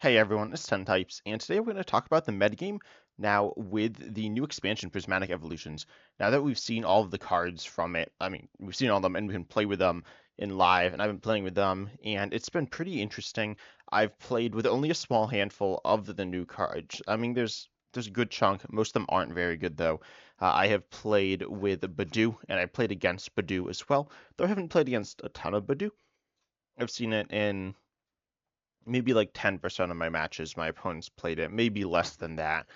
Hey everyone, it's 10 Types, and today we're going to talk about the metagame now with the new expansion, Prismatic Evolutions. Now that we've seen all of the cards from it, we've seen all of them and we can play with them in live, and I've been playing with them, and it's been pretty interesting. I've played with only a small handful of the new cards. There's a good chunk. Most of them aren't very good though. I have played with Budew, and I played against Budew as well, though I haven't played against a ton of Budew. I've seen it in maybe like 10% of my matches, my opponents played it, maybe less than that.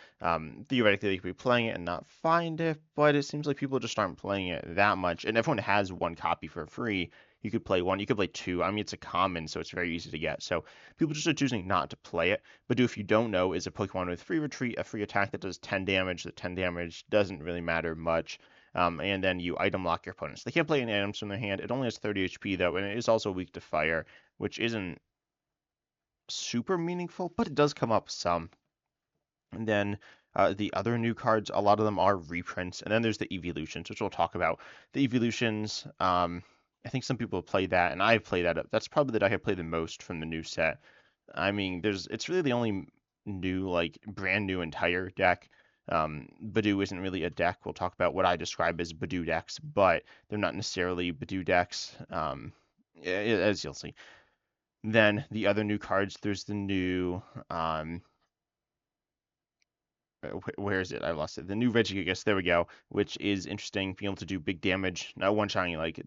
Theoretically, they could be playing it and not find it, but it seems like people just aren't playing it that much. And everyone has one copy for free. You could play one, you could play two. It's a common, so it's very easy to get. So people just are choosing not to play it. Budew, if you don't know, is a Pokemon with free retreat, a free attack that does 10 damage. The 10 damage doesn't really matter much. And then you item lock your opponents. They can't play any items from their hand. It only has 30 HP though, and it is also weak to fire, which isn't super meaningful, but it does come up some. And then the other new cards, a lot of them are reprints. And then there's the Eeveelutions, which we'll talk about. The Eeveelutions, I think some people play that, and I've played that. That's probably the deck I play the most from the new set. It's really the only new, like brand new entire deck. Budew isn't really a deck. We'll talk about what I describe as Budew decks, but they're not necessarily Budew decks, as you'll see. Then the other new cards, there's the new where is it? I lost it. The new Regigigas, there we go, which is interesting, being able to do big damage, not one-shotting like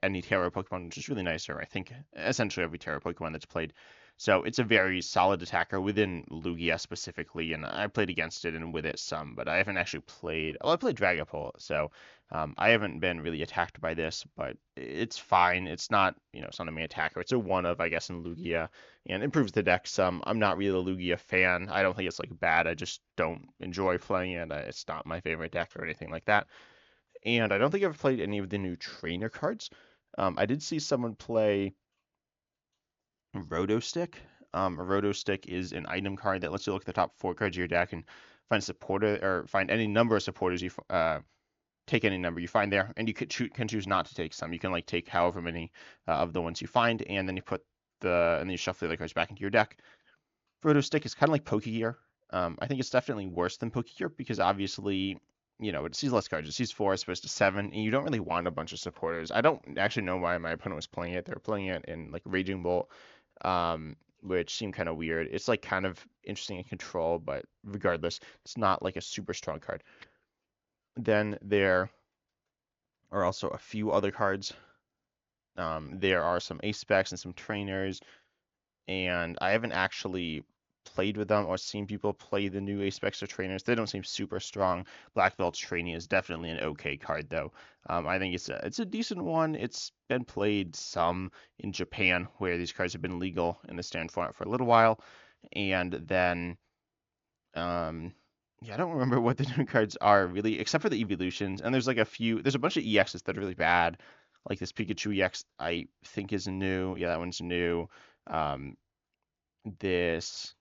any Terra Pokemon, which is really nice, or I think essentially every Terra Pokemon that's played. So it's a very solid attacker within Lugia specifically, and I played against it and with it some, but I haven't actually played. Well, I played Dragapult, so I haven't been really attacked by this, but it's fine. It's not, it's not a main attacker. It's a one of, I guess, in Lugia, and improves the deck some. I'm not really a Lugia fan. I don't think it's like bad. I just don't enjoy playing it. It's not my favorite deck or anything like that. And I don't think I've played any of the new trainer cards. I did see someone play Rotostick. A Rotostick is an item card that lets you look at the top four cards of your deck and find supporter or find any number of supporters you take any number you find there, and you can choose not to take some. You can like take however many of the ones you find, and then you shuffle the other cards back into your deck. Rotostick is kind of like Pokegear. I think it's definitely worse than Pokegear because obviously, it sees less cards. It sees four as opposed to seven, and you don't really want a bunch of supporters. I don't actually know why my opponent was playing it. They were playing it in like Raging Bolt, which seemed kind of weird. It's like kind of interesting in control, but regardless, it's not like a super strong card. Then there are also a few other cards. There are some ace specs and some trainers, and I haven't actually played with them or seen people play the new ace specs or trainers. They don't seem super strong. Black Belt's training is definitely an okay card though. I think it's a decent one. It's been played some in Japan where these cards have been legal in the standard format for a little while, and then yeah, I don't remember what the new cards are really, except for the Eeveelutions. And there's a bunch of EXs that are really bad. Like this Pikachu EX, I think is new. Yeah, that one's new. Um, this,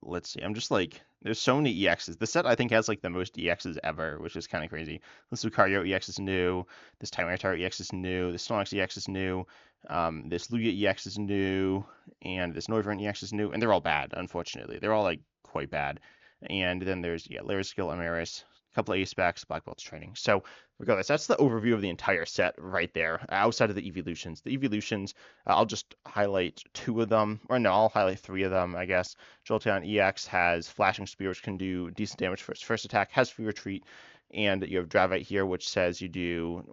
let's see. I'm just like, there's so many EXs. The set I think has like the most EXs ever, which is kind of crazy. This Lucario EX is new. This Tyranitar EX is new. This Snorlax EX is new. This Lugia EX is new, and this Noivern EX is new, and they're all bad. Unfortunately, they're all like quite bad. And then there's Lyriskill, Amaris, a couple of ace specs, Black Belt's training. So regardless, that's the overview of the entire set right there. Outside of the Eeveelutions, I'll just highlight two of them, or no, I'll highlight three of them, I guess. Jolteon EX has Flashing Spear, which can do decent damage for its first attack, has free retreat, and you have Dravite here, which says you do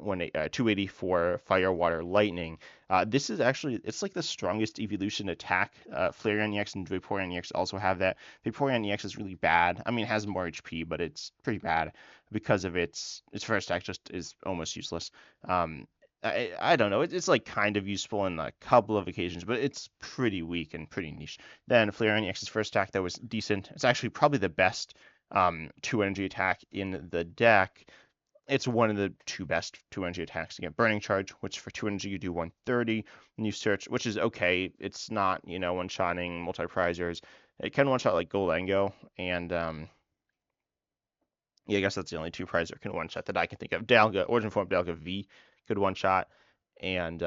280 for Fire, Water, Lightning. This is actually, it's like the strongest Eeveelution attack. Flareon EX and Vaporeon EX also have that. Vaporeon EX is really bad. It has more HP, but it's pretty bad because of its first attack just is almost useless. I don't know. It's like kind of useful in a couple of occasions, but it's pretty weak and pretty niche. Then Flareon EX's first attack that was decent. It's actually probably the best 2 energy attack in the deck. It's one of the two best 2 energy attacks. You get Burning Charge, which for 2 energy you do 130, and you search, which is okay. It's not, one-shotting multi-prizers. It can one-shot like Golango, and yeah, I guess that's the only two prizes that can one-shot that I can think of. Origin Form Dalga V could one-shot, and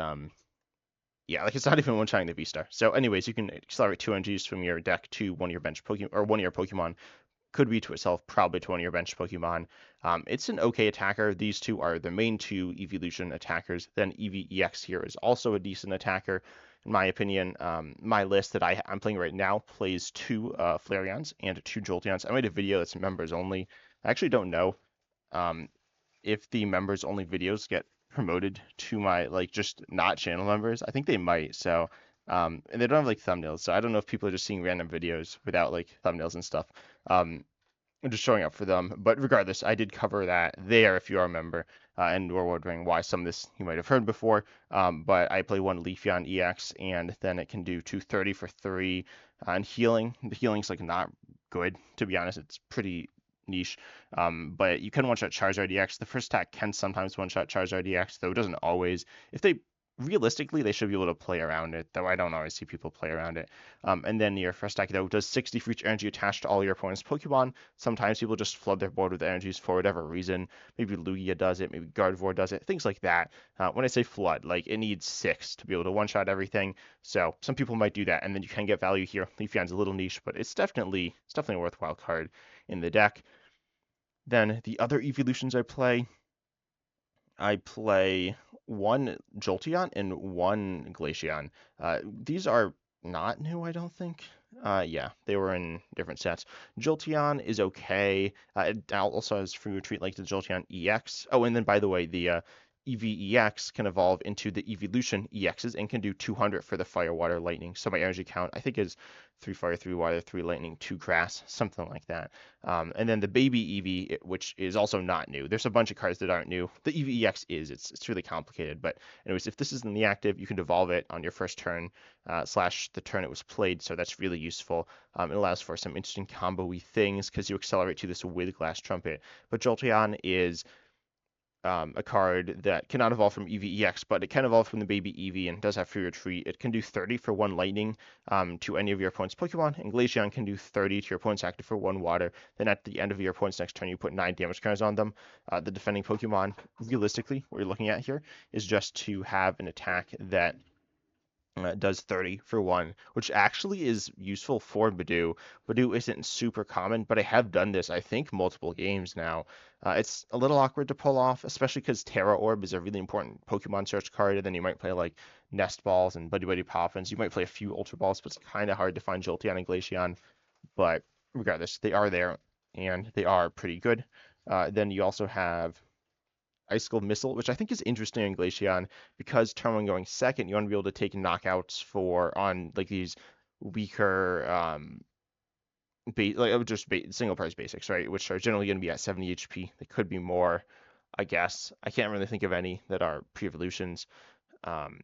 Yeah, like it's not even one-shotting the V-Star. So anyways, you can accelerate 2 energies from your deck to one of your bench Pokemon, or one of your Pokemon. Could be to itself, probably to one of your bench Pokemon. It's an okay attacker. These two are the main two Eeveelution attackers. Then Eevee EX here is also a decent attacker, in my opinion. My list that I'm playing right now plays 2 Flareons and 2 Jolteons. I made a video that's members only. I actually don't know um, if the members only videos get promoted to my like just not channel members. I think they might. So and they don't have like thumbnails. So I don't know if people are just seeing random videos without like thumbnails and stuff. I'm just showing up for them. But regardless, I did cover that there if you are a member, and we're wondering why some of this you might have heard before. But I play 1 Leafeon EX, and then it can do 230 for 3 and healing. The healing's like not good, to be honest. It's pretty niche. But you can one-shot Charizard EX. The first attack can sometimes one-shot Charizard EX, though it doesn't always. If they realistically, they should be able to play around it, though I don't always see people play around it. And then your first attack, though, does 60 for each energy attached to all your opponent's Pokemon. Sometimes people just flood their board with energies for whatever reason. Maybe Lugia does it, maybe Gardevoir does it, things like that. When I say flood, like it needs 6 to be able to one-shot everything. So some people might do that, and then you can get value here. Leafeon's a little niche, but it's definitely a worthwhile card in the deck. Then the other Eeveelutions I play 1 Jolteon and 1 Glaceon. These are not new, I don't think. Yeah, they were in different sets. Jolteon is okay. It also has free retreat like the Jolteon EX. Oh, and then by the way, the Eevee EX can evolve into the Eeveelution EXs and can do 200 for the Fire, Water, Lightning. So my energy count, I think, is 3 Fire, 3 Water, 3 Lightning, 2 Grass, something like that. And then the baby Eevee, which is also not new. There's a bunch of cards that aren't new. The Eevee EX is. It's really complicated. But anyways, if this is in the active, you can evolve it on your first turn slash the turn it was played. So that's really useful. It allows for some interesting combo-y things because you accelerate to this with Glass Trumpet. But Jolteon is a card that cannot evolve from Eevee EX, but it can evolve from the baby Eevee and does have free retreat. It can do 30 for 1 lightning to any of your opponent's Pokemon, and Glaceon can do 30 to your opponent's active for 1 water. Then at the end of your opponent's next turn, you put 9 damage counters on them. The defending Pokemon, realistically, what you're looking at here is just to have an attack that does 30 for 1, which actually is useful for Budew. Budew isn't super common, but I have done this, I think, multiple games now. It's a little awkward to pull off, especially because Terra Orb is a really important Pokemon search card, and then you might play like Nest Balls and Buddy Buddy Poffins. You might play a few Ultra Balls, but it's kind of hard to find Jolteon and Glaceon. But regardless, they are there, and they are pretty good. Then you also have Icicle Missile, which I think is interesting in Glaceon because turn one going second, you want to be able to take knockouts on like these weaker single price basics, right? Which are generally going to be at 70 HP. They could be more, I guess. I can't really think of any that are pre-evolutions. I'm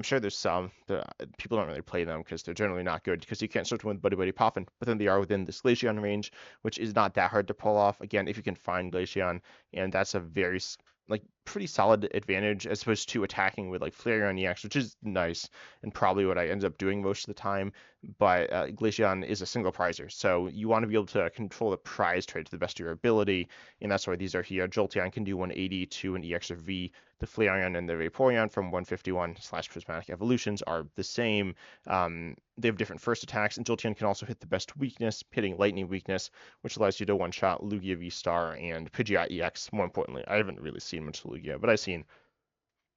sure there's some, but people don't really play them because they're generally not good because you can't search them with Buddy Buddy Poffin, but then they are within this Glaceon range, which is not that hard to pull off. Again, if you can find Glaceon, and that's a very like pretty solid advantage as opposed to attacking with like Flareon EX, which is nice and probably what I end up doing most of the time. But Glaceon is a single prizer, so you want to be able to control the prize trade to the best of your ability, and that's why these are here. Jolteon can do 180 to an EX or V. The Flareon and the Vaporeon from 151 / Prismatic Evolutions are the same. They have different first attacks, and Jolteon can also hit the best weakness, hitting Lightning weakness, which allows you to one-shot Lugia V-Star and Pidgeot EX. More importantly, I haven't really seen much Lugia, but I've seen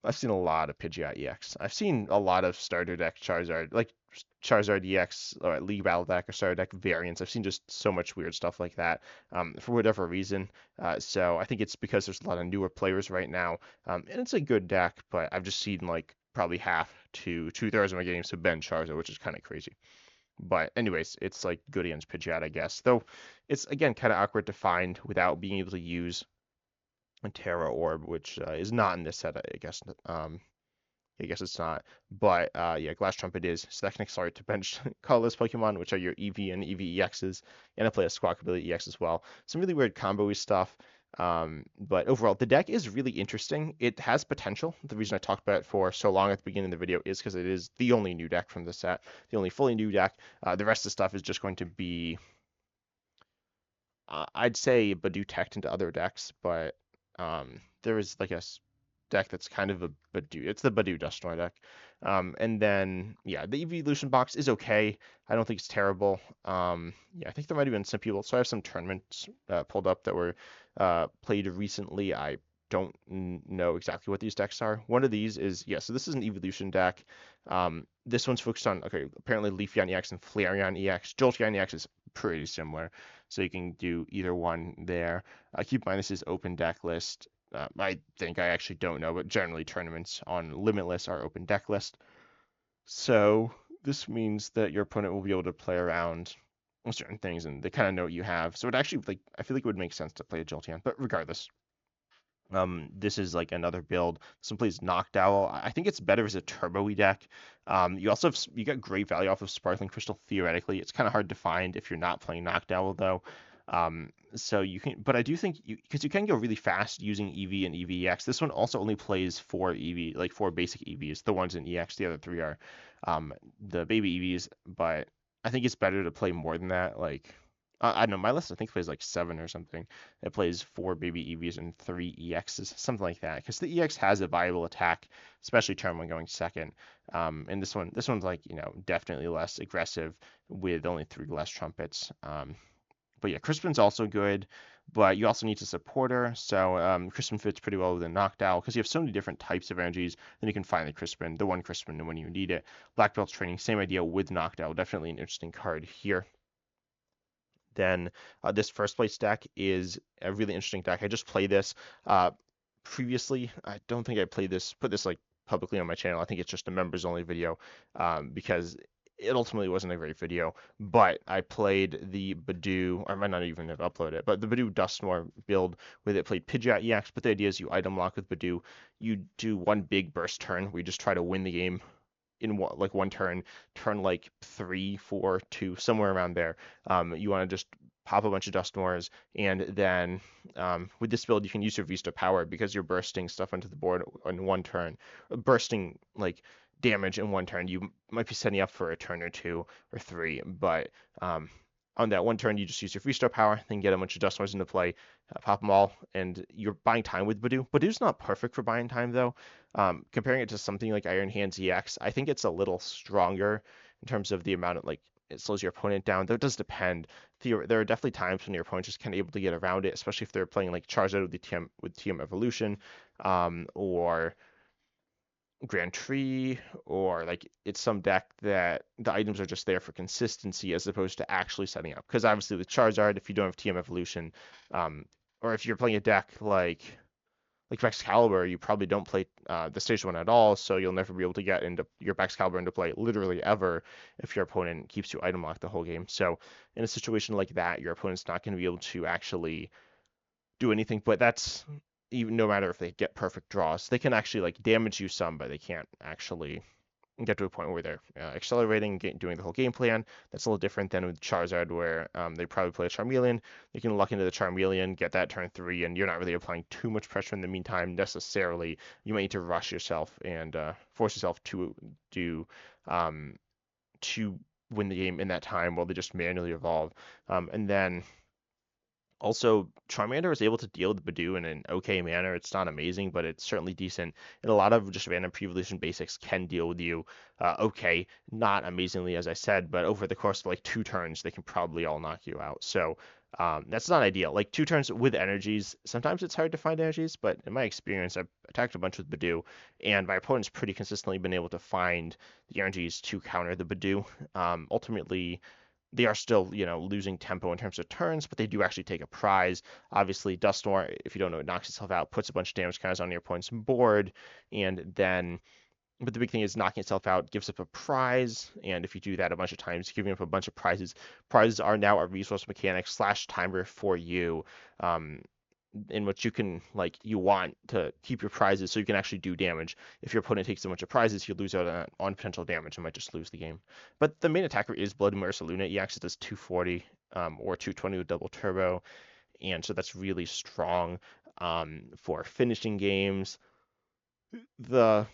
a lot of Pidgeot EX. I've seen a lot of starter deck Charizard, like Charizard EX or League Battle deck or starter deck variants. I've seen just so much weird stuff like that for whatever reason. So I think it's because there's a lot of newer players right now, and it's a good deck, but I've just seen like probably half to 2/3 of my games have been Charizard, which is kind of crazy. But anyways, it's like good against Pidgeot, I guess. Though it's again kind of awkward to find without being able to use a Terra Orb, which is not in this set, I guess. I guess it's not. But yeah, Glass Trumpet is. So that can accelerate to bench colorless Pokemon, which are your Eevee and Eevee EXs. And I play a Squawkabilly EX as well. Some really weird combo-y stuff. But overall, the deck is really interesting. It has potential. The reason I talked about it for so long at the beginning of the video is because it is the only new deck from the set, the only fully new deck. The rest of the stuff is just going to be, I'd say, Budew teched into other decks, but there is like a deck that's kind of a Budew. It's the Budew Dusknoir deck. And then, yeah, the Eeveelution box is okay. I don't think it's terrible. Yeah, I think there might have been some people. So I have some tournaments pulled up that were played recently. I don't know exactly what these decks are. One of these is, yeah, so this is an Eeveelution deck. This one's focused on, okay, apparently Leafeon EX and Flareon EX. Jolteon EX is pretty similar, so you can do either one there. Keep in mind, this is open deck list. I think I actually don't know, but generally tournaments on Limitless are open deck list. So this means that your opponent will be able to play around with certain things, and they kind of know what you have. So it actually, like, I feel like it would make sense to play a Jolteon, but regardless. This is like another build. Some plays Noctowl. I think it's better as a turbo-y deck. You also have, you get great value off of Sparkling Crystal theoretically. It's kind of hard to find if you're not playing Noctowl though. So you can, but I do think because you can go really fast using Eevee and EVEX. This one also only plays 4 Eevee, like 4 basic Eevees. The ones in EX, the other 3 are the baby Eevees. But I think it's better to play more than that. Like I don't know, my list I think plays like 7 or something. It plays 4 baby Eevees and 3 EXs, something like that. Because the EX has a viable attack, especially turn one going second. And this one's like, definitely less aggressive with only 3 less trumpets. But yeah, Crispin's also good, but you also need to support her. So Crispin fits pretty well with a Noctowl because you have so many different types of energies. Then you can find the one Crispin when you need it. Black Belt's training, same idea with Noctowl. Definitely an interesting card here. Then this first place deck is a really interesting deck. I just played this previously. I don't think I put this like publicly on my channel. I think it's just a members only video because it ultimately wasn't a great video. But I played the Budew, or I might not even have uploaded it, but the Budew Dusknoir build with it played Pidgeot EX. But the idea is you item lock with Budew. You do one big burst turn where you just try to win the game in one turn like 3, 4, 2, somewhere around there. You want to just pop a bunch of Dusknoirs, and then with this build you can use your Vista power because you're bursting stuff onto the board in one turn, bursting like damage in one turn. You might be setting up for a turn or 2 or 3, but on that one turn you just use your Vista power, then get a bunch of Dusknoirs into play, pop them all, and you're buying time with Budew. Budew's not perfect for buying time though. Comparing it to something like Iron Hands EX, I think it's a little stronger in terms of the amount of like it slows your opponent down. Though it does depend. There are definitely times when your opponent just kind of able to get around it, especially if they're playing like Charizard with TM Evolution, or Grand Tree, or like it's some deck that the items are just there for consistency as opposed to actually setting up. Because obviously with Charizard, if you don't have TM Evolution, or if you're playing a deck like Excalibur, you probably don't play the stage one at all, so you'll never be able to get into your Excalibur into play literally ever if your opponent keeps you item locked the whole game. So in a situation like that, your opponent's not going to be able to actually do anything. But that's even no matter if they get perfect draws, they can actually like damage you some, but they can't actually get to a point where they're accelerating, doing the whole game plan. That's a little different than with Charizard, where they probably play a Charmeleon. You can luck into the Charmeleon, get that turn 3, and you're not really applying too much pressure in the meantime necessarily. You might need to rush yourself and force yourself to do to win the game in that time while they just manually evolve. And then also, Charmander is able to deal with Budew in an okay manner. It's not amazing, but it's certainly decent. And a lot of just random pre-evolution basics can deal with you okay. Not amazingly, as I said, but over the course of like 2 turns, they can probably all knock you out. So that's not ideal. Like 2 turns with energies, sometimes it's hard to find energies, but in my experience, I've attacked a bunch with Budew, and my opponent's pretty consistently been able to find the energies to counter the Budew. Ultimately, they are still, losing tempo in terms of turns, but they do actually take a prize. Obviously, Dusknoir, if you don't know, it knocks itself out, puts a bunch of damage counters on your opponent's board, and then, but the big thing is knocking itself out gives up a prize, and if you do that a bunch of times, giving up a bunch of prizes. Prizes are now a resource mechanic / timer for you. In which you can you want to keep your prizes so you can actually do damage. If your opponent takes a bunch of prizes, you lose out on potential damage and might just lose the game. But the main attacker is Blood Luna. EX does 240 or 220 with double turbo, and so that's really strong for finishing games. The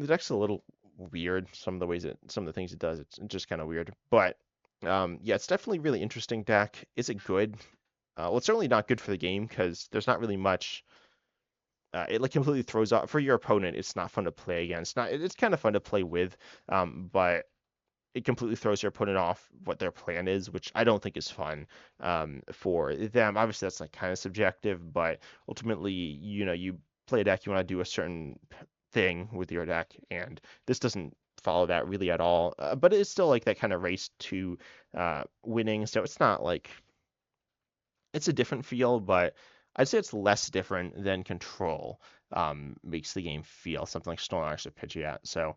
deck's a little weird. Some of the things it does, it's just kind of weird. But yeah, it's definitely a really interesting deck. Is it good? Well, it's certainly not good for the game because there's not really much it like completely throws off for your opponent. It's not fun to play against. Not it's kind of fun to play with, but it completely throws your opponent off what their plan is, which I don't think is fun for them. Obviously, that's like kind of subjective, but ultimately, you play a deck, you want to do a certain thing with your deck, and this doesn't follow that really at all. But it's still like that kind of race to winning, so it's not like it's a different feel, but I'd say it's less different than Control makes the game feel. Something like Snorlax or Pidgeot. So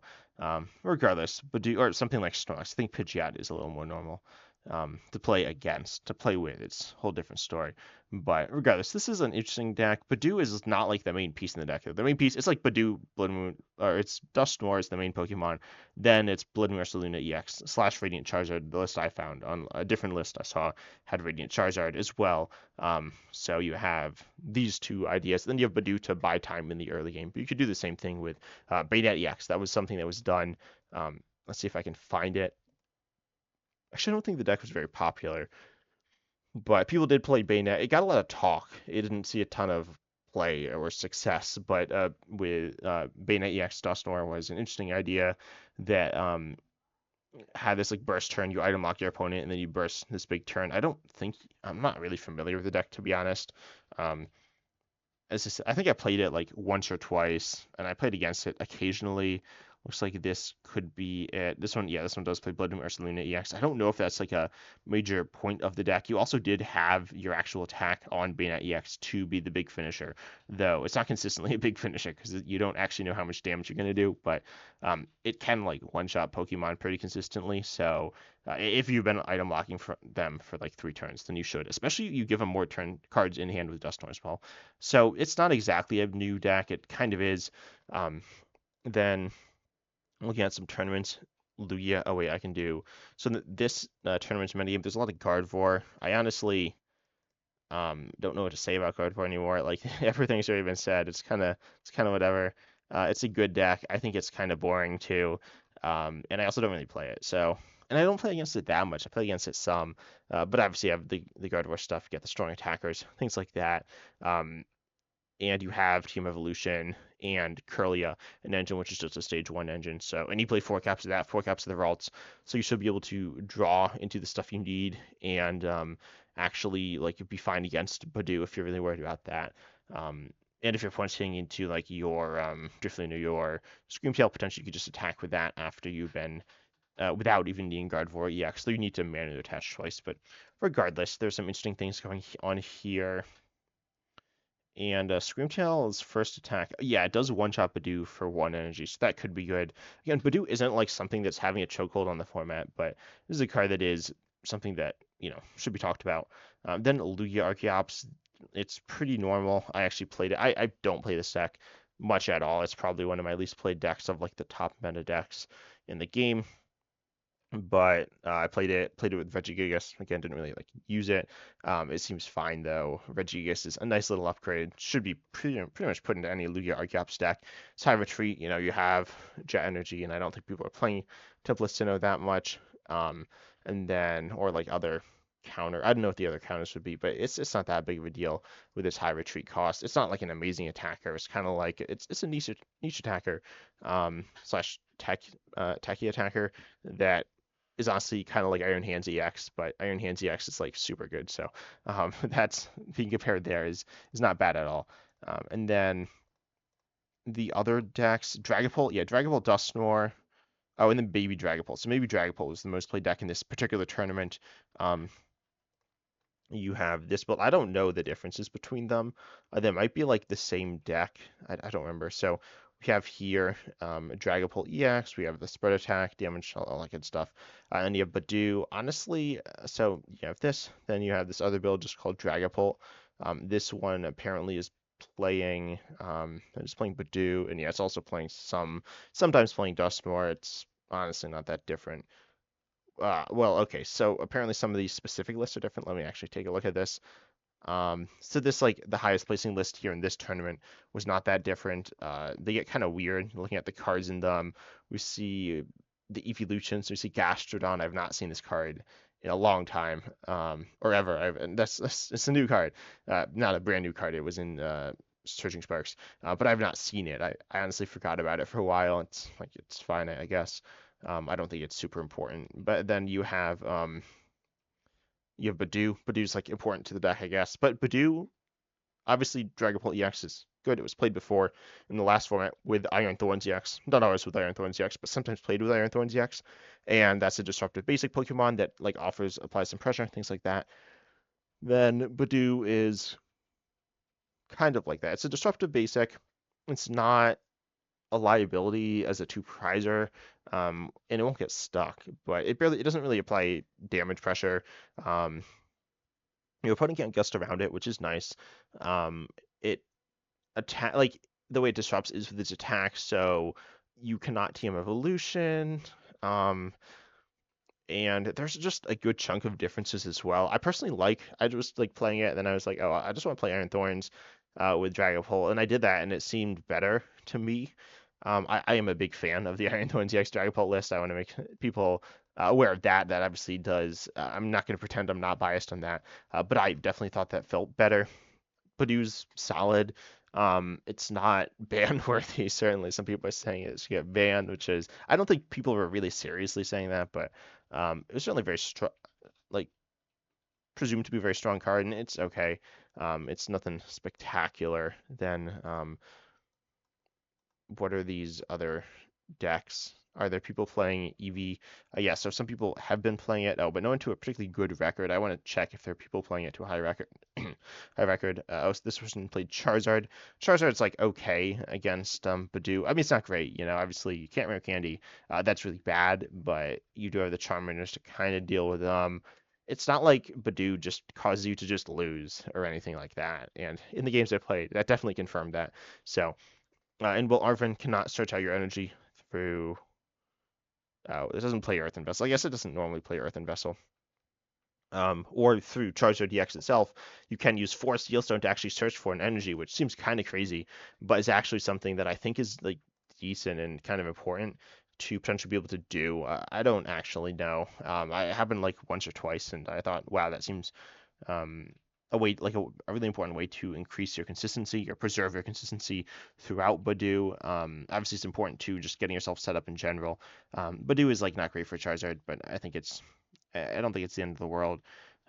regardless, or something like Snorlax, I think Pidgeot is a little more normal to play against. To play with, it's a whole different story. But regardless, this is an interesting deck. Budew is not like the main piece in the deck. The main piece, it's like Budew, Blood Moon, or it's Dusknoir is the main Pokemon. Then it's Blood Moon Ursaluna EX / Radiant Charizard. The list I found on a different list I saw had Radiant Charizard as well. So you have these two ideas. Then you have Budew to buy time in the early game. But you could do the same thing with Banette EX. That was something that was done. Let's see if I can find it. Actually, I don't think the deck was very popular, but people did play Banette. It got a lot of talk. It didn't see a ton of play or success, but with Banette EX Dusknoir was an interesting idea that had this like burst turn. You item lock your opponent, and then you burst this big turn. I'm not really familiar with the deck, to be honest. Um, I think I played it like once or twice, and I played against it occasionally. Looks like this could be it. This one, yeah, this one does play Blood Moon Ursaluna EX. I don't know if that's like a major point of the deck. You also did have your actual attack on Banette EX to be the big finisher, though it's not consistently a big finisher because you don't actually know how much damage you're going to do, but it can like one-shot Pokemon pretty consistently. So if you've been item locking for them for like 3 turns, then you should. Especially you give them more turn cards in hand with Dusknoir as well. So it's not exactly a new deck. It kind of is. Then looking at some tournaments, Lugia. Oh wait, I can do. So this tournament's metagame. There's a lot of Gardevoir. I honestly don't know what to say about Gardevoir anymore. Like everything's already been said. It's kind of whatever. It's a good deck. I think it's kind of boring too. And I also don't really play it. So and I don't play against it that much. I play against it some. But obviously I have the Gardevoir stuff. You get the strong attackers, things like that. And you have Team Evolution and Curlia, an engine which is just a stage 1 engine. So, and you play 4 caps of that, 4 caps of the vaults. So you should be able to draw into the stuff you need and actually like be fine against Budew if you're really worried about that. And if you're pointing into like your Drifloon or your Screamtail, potentially you could just attack with that after you've been without even needing Gardevoir EX. So you need to manually attach twice. But regardless, there's some interesting things going on here. And Screamtail's first attack, yeah, it does one-shot Budew for 1 energy, so that could be good. Again, Budew isn't like something that's having a chokehold on the format, but this is a card that is something that, should be talked about. Then Lugia Archeops, it's pretty normal. I actually played it. I don't play this deck much at all. It's probably one of my least played decks of like the top meta decks in the game. But I played it with Regigigas. Again, didn't really like use it. It seems fine though. Regigigas is a nice little upgrade. Should be pretty much put into any Lugia Archeops deck. It's high retreat. You have Jet Energy, and I don't think people are playing templates to know that much. And then or like other counter. I don't know what the other counters would be, but it's not that big of a deal with its high retreat cost. It's not like an amazing attacker. It's kind of like it's a niche attacker slash techie attacker that is honestly kind of like Iron Hands EX, but Iron Hands EX is like super good. So that's being compared there is not bad at all. And then the other decks, Dragapult, yeah, Dragapult, Dusknoir. Oh, and then Baby Dragapult. So maybe Dragapult was the most played deck in this particular tournament. You have this, but I don't know the differences between them. They might be like the same deck. I don't remember. So we have here Dragapult EX. We have the spread attack, damage, all that good stuff. And you have Budew. Honestly, so you have this. Then you have this other build just called Dragapult. This one apparently is playing. It's playing Budew, and yeah, it's also playing sometimes playing Dusknoir. It's honestly not that different. Well, okay, so apparently some of these specific lists are different. Let me actually take a look at this. So this, like, the highest placing list here in this tournament was not that different. They get kind of weird looking at the cards in them. We see the Eeveelution, so we see Gastrodon. I've not seen this card in a long time, or ever. And that's it's a new card, not a brand new card. It was in Searching Sparks, but I've not seen it. I honestly forgot about it for a while. It's like it's fine, I guess. I don't think it's super important. But then you have Budew. Budew's like important to the deck, I guess. But Budew, obviously, Dragapult EX is good. It was played before in the last format with Iron Thorns EX. Not always with Iron Thorns EX, but sometimes played with Iron Thorns EX. And that's a disruptive basic Pokemon that like applies some pressure, things like that. Then Budew is kind of like that. It's a disruptive basic. It's not a liability as a two prizer, and it won't get stuck. But it doesn't really apply damage pressure. Um, your opponent can't gust around it, which is nice. It attack like the way it disrupts is with its attack, so you cannot TM evolution. Um, and there's just a good chunk of differences as well. I just like playing it, and then I was like, oh, I just want to play Iron Thorns with Dragapult, and I did that, and it seemed better to me. I am a big fan of the Iron Thorns EX Dragapult list. I want to make people aware of that. That obviously does. I'm not going to pretend I'm not biased on that, but I definitely thought that felt better. Badew's solid. It's not ban worthy. Certainly, some people are saying it should get banned, which is I don't think people were really seriously saying that, but it was certainly very strong, like presumed to be a very strong card, and it's okay. It's nothing spectacular. Then what are these other decks? Are there people playing Eevee? Yeah, so some people have been playing it. Oh, but no one to a particularly good record. I want to check if there are people playing it to a high record. High record. This person played Charizard. Charizard's like okay against Budew. I mean, it's not great. Obviously you can't rare candy. That's really bad, but you do have the Charmanders to kind of deal with them. It's not like Budew just causes you to just lose or anything like that. And in the games I played, that definitely confirmed that. So. And Will Arvin cannot search out your energy through. Oh, it doesn't play Earthen Vessel. I guess it doesn't normally play Earthen Vessel. Or through Charizard DX itself, you can use Force Steelstone to actually search for an energy, which seems kind of crazy, but is actually something that I think is like decent and kind of important to potentially be able to do. I don't actually know. I happened like once or twice, and I thought, wow, that seems um, a really important way to increase your consistency or preserve your consistency throughout Budew. Obviously, it's important to just getting yourself set up in general. Budew is like not great for Charizard, but I don't think it's the end of the world.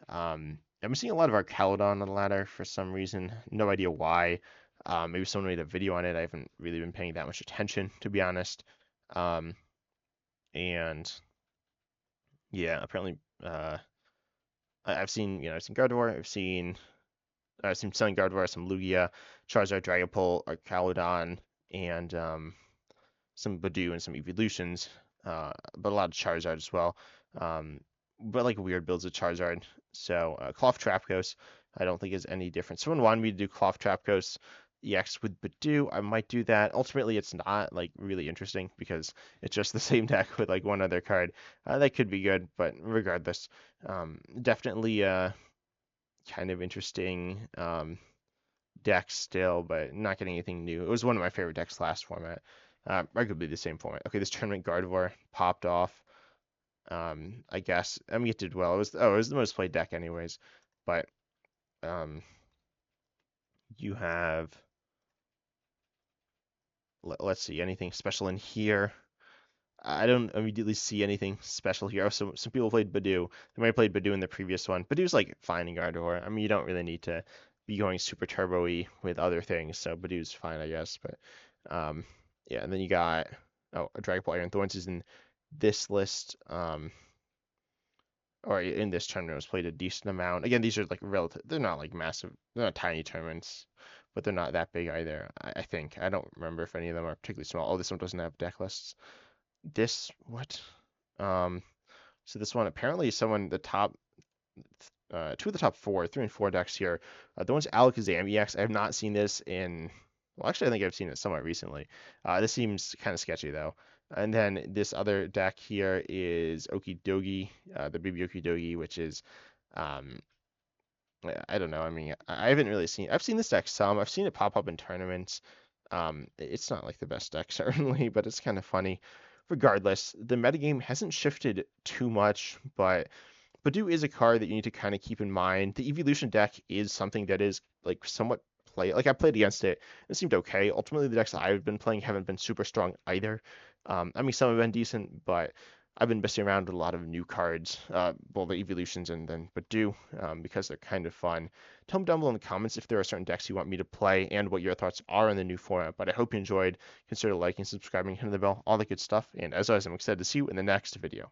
I'm seeing a lot of Arcaludon on the ladder for some reason. No idea why. Maybe someone made a video on it. I haven't really been paying that much attention, to be honest. And yeah, apparently, I've seen Gardevoir. I've seen some Gardevoir, some Lugia, Charizard, Dragapult, Arcaludon, and some Budew and some Eeveelutions, but a lot of Charizard as well. But like weird builds of Charizard. So Cloth Trapghost, I don't think is any different. Someone wanted me to do Cloth Trapghost EX with Budew. I might do that. Ultimately, it's not like really interesting because it's just the same deck with like one other card. That could be good, but regardless, definitely kind of interesting deck still, but not getting anything new. It was one of my favorite decks last format. Arguably the same format. Okay, this tournament Gardevoir popped off. I guess. I mean, it did well. It was the most played deck anyways. But you have, let's see, anything special in here? I don't immediately see anything special here. Oh, some people played Budew. They might have played Budew in the previous one. Budew's like fine in Gardevoir. I mean, you don't really need to be going super turbo-y with other things, so Budew's fine, I guess. But yeah, and then you got a Dragapult Iron Thorns is in this list. Or in this tournament was played a decent amount. Again, these are like relative. They're not like massive. They're not tiny tournaments, but they're not that big either. I think. I don't remember if any of them are particularly small. Oh, this one doesn't have deck lists. This what? Um, so this one apparently someone the top two of the top four, 3 and 4 decks here. The one's Alakazam EX. I have not seen this in. Well, actually, I think I've seen it somewhat recently. This seems kind of sketchy though. And then this other deck here is Okidogi, the Baby Okidogi, which is, um, I don't know. I mean, I haven't really seen. I've seen this deck some. I've seen it pop up in tournaments. It's not like the best deck certainly, but it's kind of funny. Regardless, the metagame hasn't shifted too much, but Budew is a card that you need to kind of keep in mind. The Eeveelution deck is something that is like somewhat play it. Like, I played against it. It seemed okay. Ultimately, the decks I've been playing haven't been super strong either. I mean, some have been decent, but I've been messing around with a lot of new cards, well, the Eeveelutions and then Budew, because they're kind of fun. Tell me down below in the comments if there are certain decks you want me to play and what your thoughts are in the new format. But I hope you enjoyed. Consider liking, subscribing, hitting the bell, all the good stuff. And as always, I'm excited to see you in the next video.